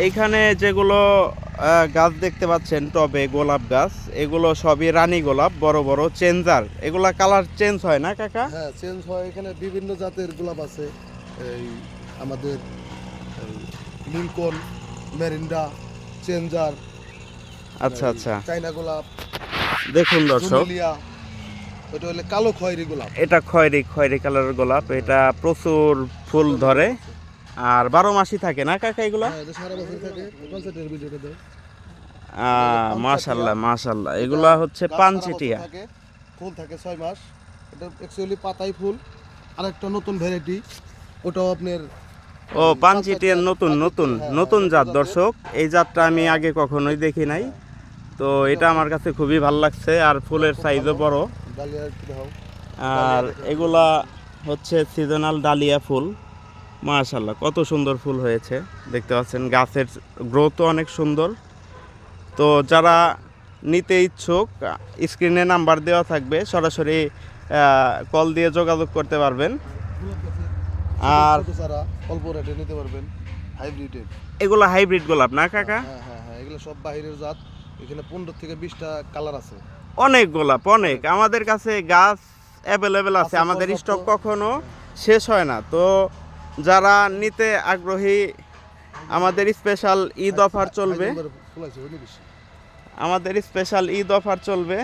এইখানে যেগুলো গাছ দেখতে পাচ্ছেন টবে গোলাপ গাছ, এগুলো সবই রানী গোলাপ, বড় বড় চেঞ্জার। এগুলা কালার চেঞ্জ হয় না কাকা? হ্যাঁ, চেঞ্জ হয়। এখানে বিভিন্ন জাতের গোলাপ আছে। এই আমাদের লিঙ্কন, মেরিন্ডা, চেঞ্জার, আচ্ছা আচ্ছা, চাইনা গোলাপ, দেখুন দর্শক, জুমেলিয়া। এটা হলো কালো খয়েরি গোলাপ। এটা খয়েরি খয়েরি কালারের গোলাপ। এটা প্রচুর ফুল ধরে আর 12 মাসই থাকে না কাকা এগুলা? হ্যাঁ, এটা সারা বছর থাকে। কনসেন্ট্রেটের ভিডিওটা দেয়। মাশাআল্লাহ মাশাআল্লাহ, এগুলা হচ্ছে পানচিটিয়া। ফুল থাকে 6 মাস। এটা অ্যাকচুয়ালি পাতাই ফুল। আরেকটা নতুন ভ্যারাইটি, ওটাও আপনার ও পানচিটিয়ার নতুন নতুন নতুন জাত দর্শক। এই জাতটা আমি আগে কখনোই দেখি নাই, তো এটা আমার কাছে খুবই ভালো লাগছে। আর ফুলের সাইজও বড়। আর এগুলা হচ্ছে সিজনাল ডালিয়া ফুল। মাশাআল্লাহ, কত সুন্দর ফুল হয়েছে দেখতে পাচ্ছেন। গাছের গ্রোথও অনেক সুন্দর। তো যারা নিতে ইচ্ছুক, স্ক্রিনে নাম্বার দেওয়া থাকবে, সরাসরি কল দিয়ে যোগাযোগ করতে পারবেন। আর অল্প রেটে নিতে পারবেন, হাইব্রিডের। এগুলো হাইব্রিড গোলাপ না কাকা? হ্যাঁ হ্যাঁ হ্যাঁ, এগুলো সব বাইরের জাত। এখানে 15 থেকে 20টা কালার আছে। অনেক গোলাপ, অনেক। আমাদের কাছে গাছ অ্যাভেলেবেল আছে, আমাদের স্টক কখনো শেষ হয় না। তো যারা নিতে আগ্রহী, আমাদের স্পেশাল ঈদ অফার চলবে, আমাদের স্পেশাল ঈদ অফার চলবে।